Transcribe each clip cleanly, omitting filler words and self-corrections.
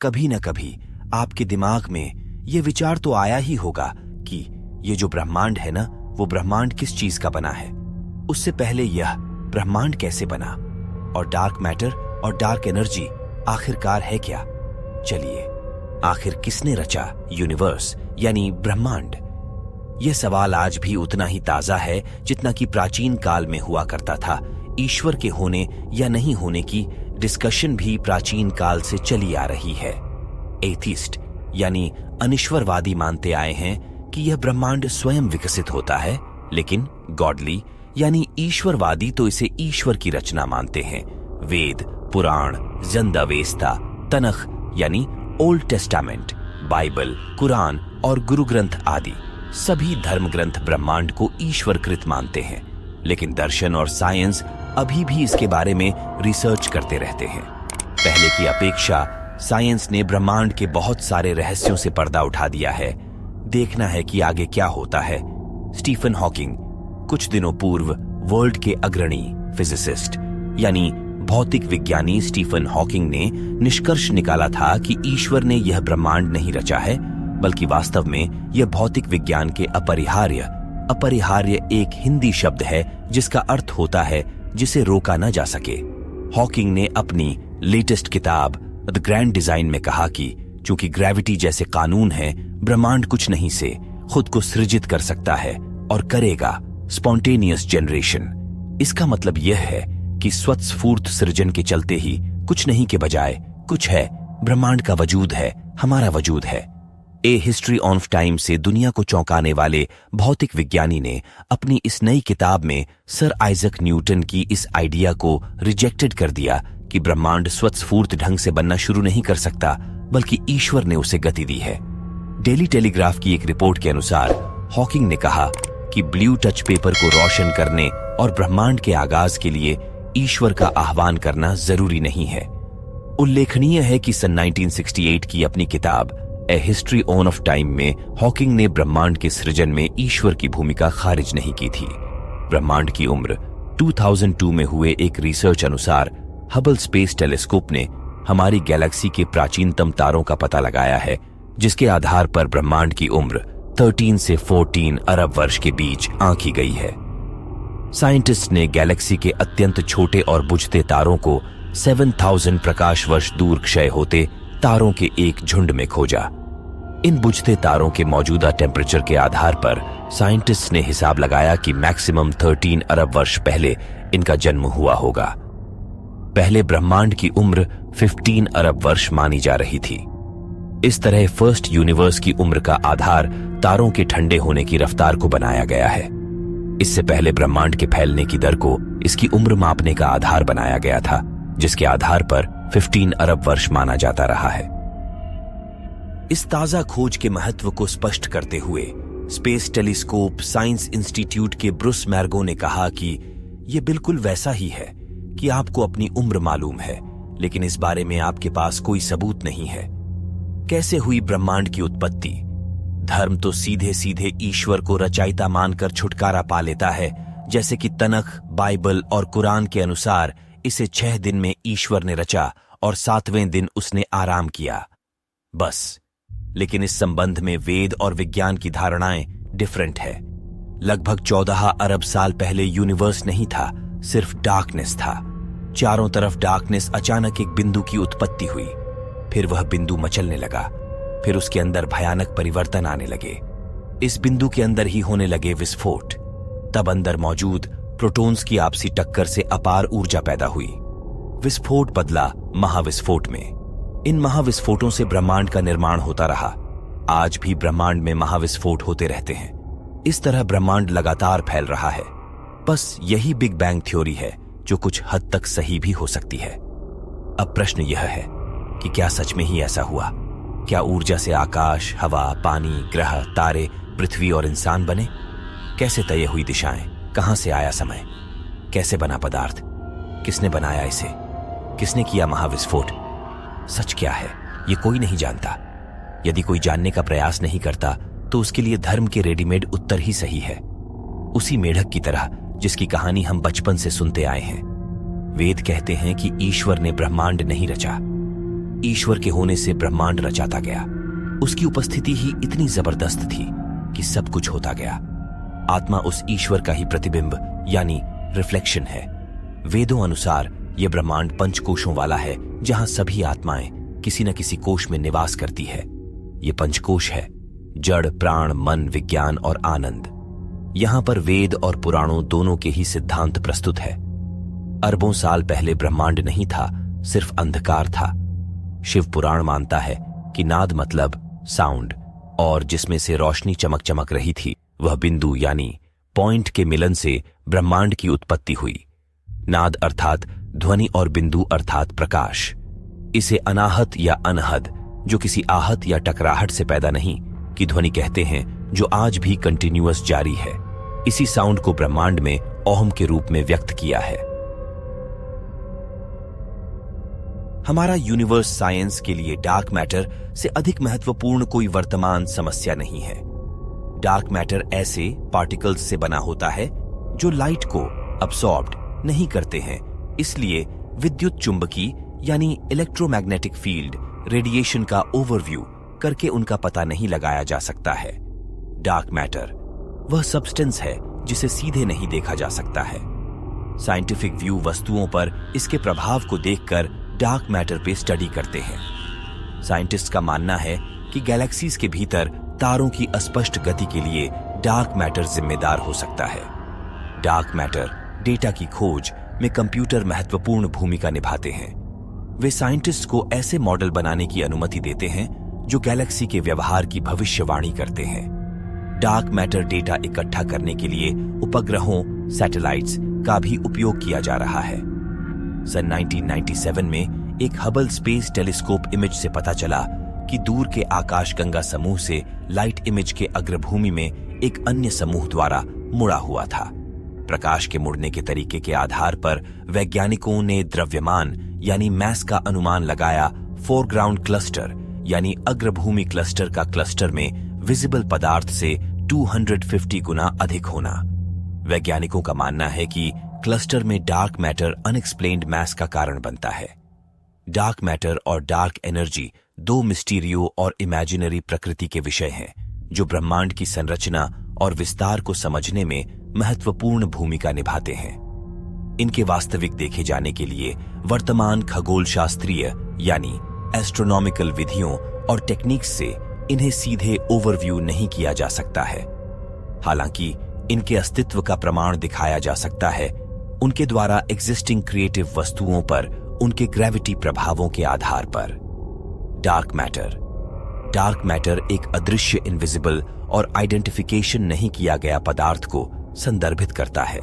कभी न कभी आपके दिमाग में ये विचार तो आया ही होगा कि ये जो ब्रह्मांड है ना, वो ब्रह्मांड किस चीज का बना है। उससे पहले यह ब्रह्मांड कैसे बना, और डार्क मैटर और डार्क एनर्जी आखिरकार है क्या। चलिए, आखिर किसने रचा यूनिवर्स यानी ब्रह्मांड। यह सवाल आज भी उतना ही ताजा है जितना कि प्राचीन काल में हुआ करता था। ईश्वर के होने या नहीं होने की डिस्कशन भी प्राचीन काल से चली आ रही है। एथिस्ट यानी अनिश्वरवादी मानते आए हैं कि यह ब्रह्मांड स्वयं विकसित होता है, लेकिन गॉडली यानी ईश्वरवादी तो इसे ईश्वर की रचना मानते हैं। वेद, पुराण, ज़ंद-अवेस्ता, तनख यानी ओल्ड टेस्टामेंट, बाइबल, कुरान और गुरु ग्रंथ आदि सभी धर्म ग्रंथ ब्रह्मांड को ईश्वरकृत मानते हैं। लेकिन दर्शन और साइंस अभी भी इसके बारे में रिसर्च करते रहते हैं। पहले की अपेक्षा साइंस ने ब्रह्मांड के बहुत सारे रहस्यों से पर्दा उठा दिया है। देखना है कि आगे क्या होता है। स्टीफन हॉकिंग कुछ दिनों पूर्व वर्ल्ड के अग्रणी फिजिसिस्ट यानी भौतिक विज्ञानी स्टीफन हॉकिंग ने निष्कर्ष निकाला था कि ईश्वर ने यह ब्रह्मांड नहीं रचा है, बल्कि वास्तव में यह भौतिक विज्ञान के अपरिहार्य एक हिंदी शब्द है जिसका अर्थ होता है जिसे रोका न जा सके। हॉकिंग ने अपनी लेटेस्ट किताब द ग्रैंड डिजाइन में कहा कि चूंकि ग्रेविटी जैसे कानून है, ब्रह्मांड कुछ नहीं से खुद को सृजित कर सकता है और करेगा स्पॉन्टेनियस जनरेशन। इसका मतलब यह है कि स्वतःस्फूर्त सृजन के चलते ही कुछ नहीं के बजाय कुछ है। ब्रह्मांड का वजूद है, हमारा वजूद है। ए हिस्ट्री ऑफ टाइम से दुनिया को चौंकाने वाले भौतिक विज्ञानी ने अपनी इस नई किताब में सर आइजक न्यूटन की इस आइडिया को रिजेक्टेड कर दिया कि ब्रह्मांड स्वतःस्फूर्त ढंग से बनना शुरू नहीं कर सकता, बल्कि ईश्वर ने उसे गति दी है। डेली टेलीग्राफ की एक रिपोर्ट के अनुसार हॉकिंग ने कहा कि ब्लू टच पेपर को रोशन करने और ब्रह्मांड के आगाज के लिए ईश्वर का आह्वान करना जरूरी नहीं है। उल्लेखनीय है कि सन 1968 की अपनी किताब ए हिस्ट्री ऑफ टाइम में हॉकिंग ने ब्रह्मांड के सृजन में ईश्वर की भूमिका खारिज नहीं की थी। ब्रह्मांड की उम्र 2002 में हुए एक रिसर्च अनुसार हबल स्पेस टेलीस्कोप ने हमारी गैलेक्सी के प्राचीनतम तारों का पता लगाया है, जिसके आधार पर ब्रह्मांड की उम्र 13 से 14 अरब वर्ष के बीच आंकी गई है। साइंटिस्ट ने गैलेक्सी के अत्यंत छोटे और बुझते तारों को 7000 प्रकाश वर्ष दूर क्षय होते तारों के एक झुंड में खोजा। इन बुझते तारों के मौजूदा टेम्परेचर के आधार पर साइंटिस्ट ने हिसाब लगाया कि मैक्सिमम 13 अरब वर्ष पहले इनका जन्म हुआ होगा। पहले ब्रह्मांड की उम्र 15 अरब वर्ष मानी जा रही थी। इस तरह फर्स्ट यूनिवर्स की उम्र का आधार तारों के ठंडे होने की रफ्तार को बनाया गया है। इससे पहले ब्रह्मांड के फैलने की दर को इसकी उम्र मापने का आधार बनाया गया था, जिसके आधार पर 15 अरब वर्ष माना जाता रहा है। इस ताजा खोज के महत्व को स्पष्ट करते हुए स्पेस टेलीस्कोप साइंस इंस्टीट्यूट के ब्रूस मैर्गो ने कहा कि यह बिल्कुल वैसा ही है कि आपको अपनी उम्र मालूम है, लेकिन इस बारे में आपके पास कोई सबूत नहीं है। कैसे हुई ब्रह्मांड की उत्पत्ति? धर्म तो सीधे सीधे ईश्वर को रचयिता मानकर छुटकारा पा लेता है, जैसे कि तनख, बाइबल और कुरान के अनुसार इसे 6 दिन में ईश्वर ने रचा और 7वें दिन उसने आराम किया, बस। लेकिन इस संबंध में वेद और विज्ञान की धारणाएं डिफरेंट है। लगभग 14 अरब साल पहले यूनिवर्स नहीं था, सिर्फ डार्कनेस था। चारों तरफ डार्कनेस। अचानक एक बिंदु की उत्पत्ति हुई, फिर वह बिंदु मचलने लगा, फिर उसके अंदर भयानक परिवर्तन आने लगे। इस बिंदु के अंदर ही होने लगे विस्फोट। तब अंदर मौजूद प्रोटॉन्स की आपसी टक्कर से अपार ऊर्जा पैदा हुई। विस्फोट बदला महाविस्फोट में। इन महाविस्फोटों से ब्रह्मांड का निर्माण होता रहा। आज भी ब्रह्मांड में महाविस्फोट होते रहते हैं। इस तरह ब्रह्मांड लगातार फैल रहा है। बस यही बिग बैंग थ्योरी है जो कुछ हद तक सही भी हो सकती है। अब प्रश्न यह है कि क्या सच में ही ऐसा हुआ? क्या ऊर्जा से आकाश, हवा, पानी, ग्रह, तारे, पृथ्वी और इंसान बने? कैसे तय हुई दिशाएं? कहां से आया समय? कैसे बना पदार्थ? किसने बनाया इसे? किसने किया महाविस्फोट? सच क्या है, ये कोई नहीं जानता। यदि कोई जानने का प्रयास नहीं करता तो उसके लिए धर्म के रेडीमेड उत्तर ही सही है, उसी मेढक की तरह जिसकी कहानी हम बचपन से सुनते आए हैं। वेद कहते हैं कि ईश्वर ने ब्रह्मांड नहीं रचा, ईश्वर के होने से ब्रह्मांड रचाता गया। उसकी उपस्थिति ही इतनी जबरदस्त थी कि सब कुछ होता गया। आत्मा उस ईश्वर का ही प्रतिबिंब यानी रिफ्लेक्शन है। वेदों अनुसार यह ब्रह्मांड पंचकोशों वाला है, जहां सभी आत्माएं किसी न किसी कोश में निवास करती है। ये पंचकोश है जड़, प्राण, मन, विज्ञान और आनंद। यहां पर वेद और पुराणों दोनों के ही सिद्धांत प्रस्तुत है। अरबों साल पहले ब्रह्मांड नहीं था, सिर्फ अंधकार था। शिव पुराण मानता है कि नाद मतलब साउंड, और जिसमें से रोशनी चमक चमक रही थी वह बिंदु यानी पॉइंट के मिलन से ब्रह्मांड की उत्पत्ति हुई। नाद अर्थात ध्वनि और बिंदु अर्थात प्रकाश। इसे अनाहत या अनहद, जो किसी आहत या टकराहट से पैदा नहीं, की ध्वनि कहते हैं, जो आज भी कंटिन्यूअस जारी है। इसी साउंड को ब्रह्मांड में ओम के रूप में व्यक्त किया है। हमारा यूनिवर्स साइंस के लिए डार्क मैटर से अधिक महत्वपूर्ण कोई वर्तमान समस्या नहीं है। डार्क मैटर ऐसे पार्टिकल्स से बना होता है जो लाइट को अब्सॉर्ब्ड नहीं करते हैं, इसलिए विद्युत चुंबकी यानी इलेक्ट्रोमैग्नेटिक फील्ड रेडिएशन का ओवरव्यू करके उनका पता नहीं लगाया जा सकता है। डार्क मैटर वह सब्सटेंस है जिसे सीधे नहीं देखा जा सकता है। साइंटिफिक व्यू वस्तुओं पर इसके प्रभाव को देखकर डार्क मैटर पे स्टडी करते हैं। साइंटिस्ट का मानना है कि गैलेक्सीज के भीतर तारों की अस्पष्ट गति के लिए डार्क मैटर जिम्मेदार हो सकता है। डार्क मैटर डेटा की खोज में कंप्यूटर महत्वपूर्ण भूमिका निभाते हैं। वे साइंटिस्ट को ऐसे मॉडल बनाने की अनुमति देते हैं जो गैलेक्सी के व्यवहार की भविष्यवाणी करते हैं। डार्क मैटर डेटा इकट्ठा करने के लिए उपग्रहों, सैटेलाइट्स का भी उपयोग किया जा रहा है। सन 1997 में एक हबल स्पेस टेलीस्कोप इमेज से पता चला कि दूर के आकाशगंगा समूह से लाइट इमेज के अग्रभूमि में एक अन्य समूह द्वारा मुड़ा हुआ था। प्रकाश के मुड़ने के तरीके के आधार पर वैज्ञानिकों ने द्रव्यमान यानी मैस का अनुमान लगाया। फोरग्राउंड क्लस्टर यानी अग्रभूमि क्लस्टर का क्लस्टर में विजिबल पदार्थ से 250 गुना अधिक होना। वैज्ञानिकों का मानना है कि क्लस्टर में डार्क मैटर अनएक्सप्लेन्ड मैस का कारण बनता है। डार्क मैटर और डार्क एनर्जी दो मिस्टीरियो और इमेजिनरी प्रकृति के विषय हैं, जो ब्रह्मांड की संरचना और विस्तार को समझने में महत्वपूर्ण भूमिका निभाते हैं। इनके वास्तविक देखे जाने के लिए वर्तमान खगोल शास्त्रीय यानी एस्ट्रोनॉमिकल विधियों और टेक्निक्स से इन्हें सीधे ओवरव्यू नहीं किया जा सकता है। हालांकि इनके अस्तित्व का प्रमाण दिखाया जा सकता है उनके द्वारा एग्जिस्टिंग क्रिएटिव वस्तुओं पर उनके ग्रेविटी प्रभावों के आधार पर। डार्क मैटर एक अदृश्य इनविजिबल और आइडेंटिफिकेशन नहीं किया गया पदार्थ को संदर्भित करता है,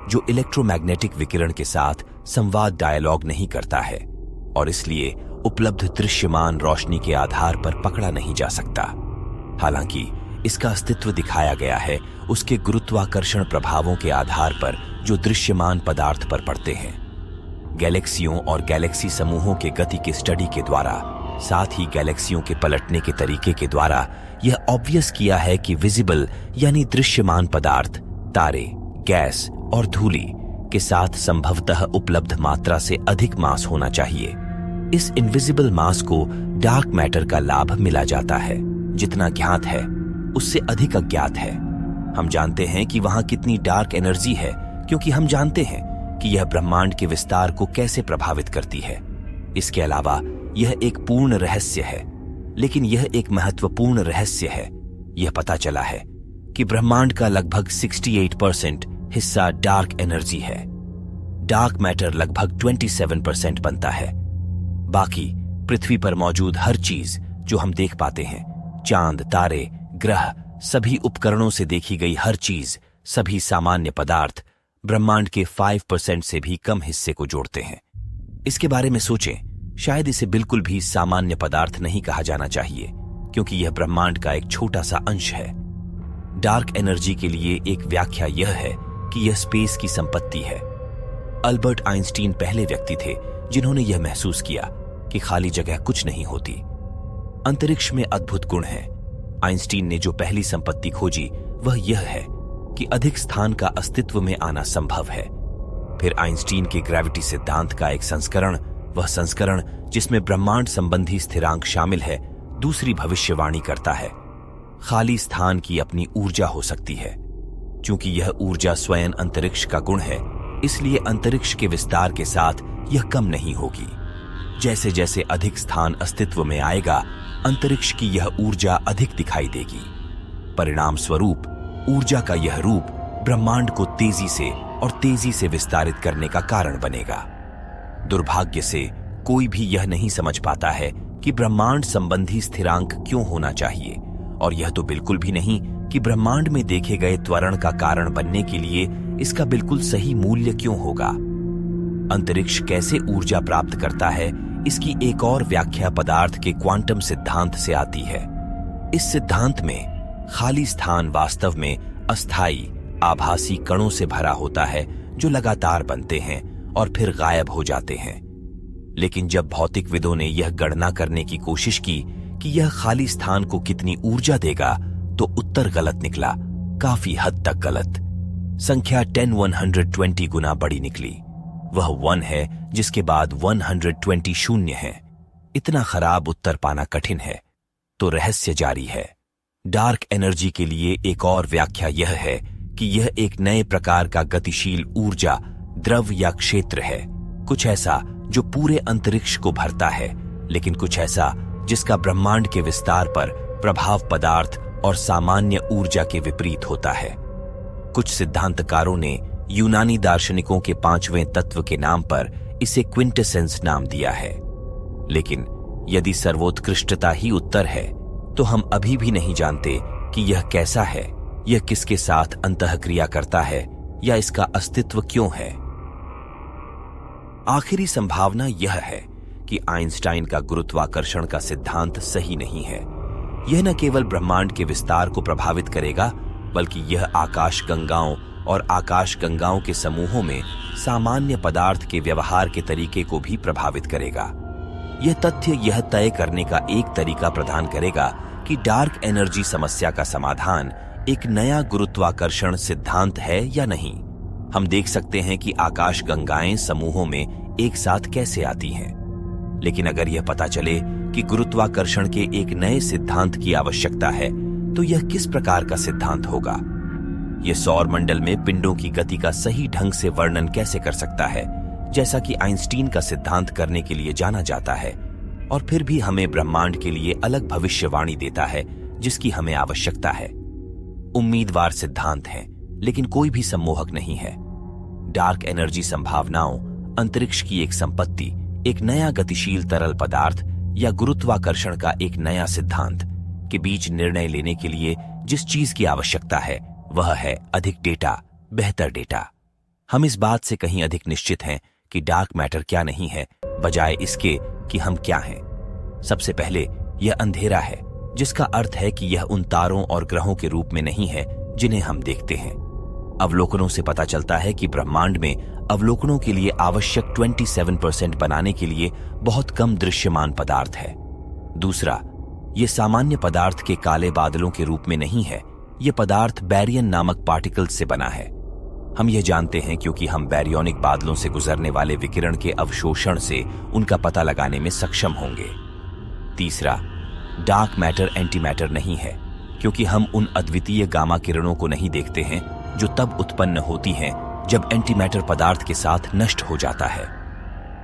जो इलेक्ट्रोमैग्नेटिक विकिरण के साथ संवाद डायलॉग नहीं करता है और इसलिए उपलब्ध दृश्यमान रोशनी के आधार पर पकड़ा नहीं जा सकता। हालांकि इसका अस्तित्व दिखाया गया है उसके गुरुत्वाकर्षण प्रभावों के आधार पर जो दृश्यमान पदार्थ पर पड़ते हैं। गैलेक्सियों और गैलेक्सी समूहों के गति के स्टडी के द्वारा, साथ ही गैलेक्सियों के पलटने के तरीके के द्वारा यह ऑब्वियस किया है कि विजिबल यानी दृश्यमान पदार्थ तारे, गैस और धूलि के साथ संभवतः उपलब्ध मात्रा से अधिक मास होना चाहिए। इस इनविजिबल मास को डार्क मैटर का लाभ मिला जाता है। जितना ज्ञात है उससे अधिक अज्ञात है। हम जानते हैं कि वहां कितनी डार्क एनर्जी है क्योंकि हम जानते हैं कि यह ब्रह्मांड के विस्तार को कैसे प्रभावित करती है। इसके अलावा यह एक पूर्ण रहस्य है, लेकिन यह एक महत्वपूर्ण रहस्य है। यह पता चला है कि ब्रह्मांड का लगभग 68% हिस्सा डार्क एनर्जी है। डार्क मैटर लगभग 27% बनता है। बाकी पृथ्वी पर मौजूद हर चीज जो हम देख पाते हैं, चांद, तारे, ग्रह, सभी उपकरणों से देखी गई हर चीज, सभी सामान्य पदार्थ ब्रह्मांड के 5% से भी कम हिस्से को जोड़ते हैं। इसके बारे में सोचें, शायद इसे बिल्कुल भी सामान्य पदार्थ नहीं कहा जाना चाहिए क्योंकि यह ब्रह्मांड का एक छोटा सा अंश है। डार्क एनर्जी के लिए एक व्याख्या यह है कि यह स्पेस की संपत्ति है। अल्बर्ट आइंस्टीन पहले व्यक्ति थे जिन्होंने यह महसूस किया कि खाली जगह कुछ नहीं होती। अंतरिक्ष में अद्भुत गुण है। आइंस्टीन ने जो पहली संपत्ति खोजी वह यह है कि अधिक स्थान का अस्तित्व में आना संभव है। फिर आइंस्टीन के ग्रेविटी सिद्धांत का एक संस्करण वह संस्करण जिसमें ब्रह्मांड संबंधी स्थिरांक शामिल है दूसरी भविष्यवाणी करता है। खाली स्थान की अपनी ऊर्जा हो सकती है। क्योंकि यह ऊर्जा स्वयं अंतरिक्ष का गुण है, इसलिए अंतरिक्ष के विस्तार के साथ यह कम नहीं होगी। जैसे जैसे अधिक स्थान अस्तित्व में आएगा, अंतरिक्ष की यह ऊर्जा अधिक दिखाई देगी। परिणाम स्वरूप ऊर्जा का यह रूप ब्रह्मांड को तेजी से विस्तारित करने का कारण बनेगा। दुर्भाग्य से कोई भी यह नहीं समझ पाता है कि ब्रह्मांड संबंधी स्थिरांक क्यों होना चाहिए, और यह तो बिल्कुल भी नहीं कि ब्रह्मांड में देखे गए त्वरण का कारण बनने के लिए इसका बिल्कुल सही मूल्य क्यों होगा। अंतरिक्ष कैसे ऊर्जा प्राप्त करता है, इसकी एक और व्याख्या पदार्थ के क्वांटम सिद्धांत से आती है। इस सिद्धांत में खाली स्थान वास्तव में अस्थायी आभासी कणों से भरा होता है जो लगातार बनते हैं और फिर गायब हो जाते हैं। लेकिन जब भौतिकविदों ने यह गणना करने की कोशिश की कि यह खाली स्थान को कितनी ऊर्जा देगा, तो उत्तर गलत निकला, काफी हद तक गलत। संख्या 10 गुना बड़ी निकली। वह 1 है जिसके बाद 120 शून्य है। इतना खराब उत्तर पाना कठिन है, तो रहस्य जारी है। डार्क एनर्जी के लिए एक और व्याख्या यह है कि यह एक नए प्रकार का गतिशील ऊर्जा द्रव या क्षेत्र है, कुछ ऐसा जो पूरे अंतरिक्ष को भरता है, लेकिन कुछ ऐसा जिसका ब्रह्मांड के विस्तार पर प्रभाव पदार्थ और सामान्य ऊर्जा के विपरीत होता है। कुछ सिद्धांतकारों ने यूनानी दार्शनिकों के 5वें तत्व के नाम पर इसे क्विंटेसेंस नाम दिया है। लेकिन यदि सर्वोत्कृष्टता ही उत्तर है, तो हम अभी भी नहीं जानते कि यह कैसा है, यह किसके साथ अंतःक्रिया करता है, या इसका अस्तित्व क्यों है। आखिरी संभावना यह है कि आइंस्टाइन का गुरुत्वाकर्षण का सिद्धांत सही नहीं है। यह न केवल ब्रह्मांड के विस्तार को प्रभावित करेगा, बल्कि यह आकाशगंगाओं और आकाशगंगाओं के समूहों में सामान्य पदार्थ के व्यवहार के तरीके को भी प्रभावित करेगा। यह तथ्य यह तय करने का एक तरीका प्रदान करेगा कि डार्क एनर्जी समस्या का समाधान एक नया गुरुत्वाकर्षण सिद्धांत है या नहीं। हम देख सकते हैं कि आकाशगंगाएं समूहों में एक साथ कैसे आती हैं। लेकिन अगर यह पता चले कि गुरुत्वाकर्षण के एक नए सिद्धांत की आवश्यकता है, तो यह किस प्रकार का सिद्धांत होगा। यह सौर मंडल में पिंडों की गति का सही ढंग से वर्णन कैसे कर सकता है, जैसा कि आइंस्टीन का सिद्धांत करने के लिए जाना जाता है, और फिर भी हमें ब्रह्मांड के लिए अलग भविष्यवाणी देता है जिसकी हमें आवश्यकता है। उम्मीदवार सिद्धांत हैं, लेकिन कोई भी सम्मोहक नहीं है। डार्क एनर्जी संभावनाओं, अंतरिक्ष की एक संपत्ति, एक नया गतिशील तरल पदार्थ या गुरुत्वाकर्षण का एक नया सिद्धांत के बीच निर्णय लेने के लिए जिस चीज की आवश्यकता है, वह है अधिक डेटा, बेहतर डेटा। हम इस बात से कहीं अधिक निश्चित हैं कि डार्क मैटर क्या नहीं है, बजाय इसके कि हम क्या हैं। सबसे पहले यह अंधेरा है, जिसका अर्थ है कि यह उन तारों और ग्रहों के रूप में नहीं है जिन्हें हम देखते हैं। अवलोकनों से पता चलता है कि ब्रह्मांड में अवलोकनों के लिए आवश्यक 27% बनाने के लिए बहुत कम दृश्यमान पदार्थ है। दूसरा, यह सामान्य पदार्थ के काले बादलों के रूप में नहीं है। यह पदार्थ बैरियन नामक पार्टिकल्स से बना है। हम यह जानते हैं क्योंकि हम बैरियोनिक बादलों से गुजरने वाले विकिरण के अवशोषण से उनका पता लगाने में सक्षम होंगे। तीसरा, डार्क मैटर एंटी मैटर नहीं है, क्योंकि हम उन अद्वितीय गामा किरणों को नहीं देखते हैं जो तब उत्पन्न होती हैं जब एंटी मैटर पदार्थ के साथ नष्ट हो जाता है।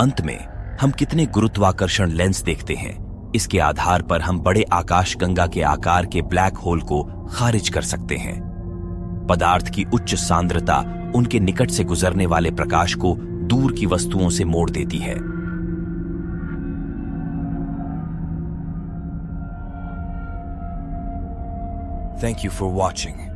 अंत में हम कितने गुरुत्वाकर्षण लेंस देखते हैं, इसके आधार पर हम बड़े आकाशगंगा के आकार के ब्लैक होल को खारिज कर सकते हैं। पदार्थ की उच्च सांद्रता उनके निकट से गुजरने वाले प्रकाश को दूर की वस्तुओं से मोड़ देती है। Thank you for watching.